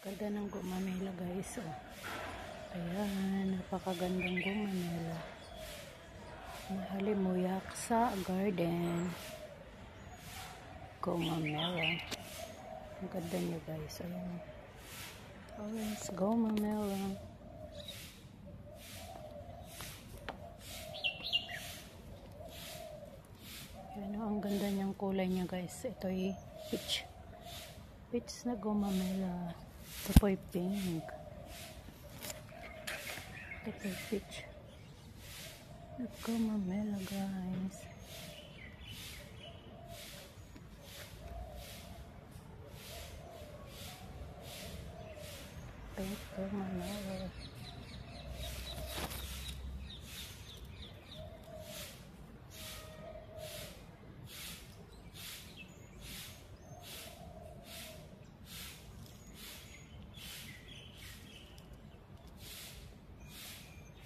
Ganda ng gumamela guys. Oh. Ayan, napakagandang gumamela. Mahalimuyak sa garden. Gumamela. Ang ganda niya guys. Ayan. Orange gumamela. Ayan, ang ganda niyang kulay niya guys. Ito ay peach. Peach na gumamela. Ito po ay pink. Ito po ay peach. Gumamela guys. Pink gumamela.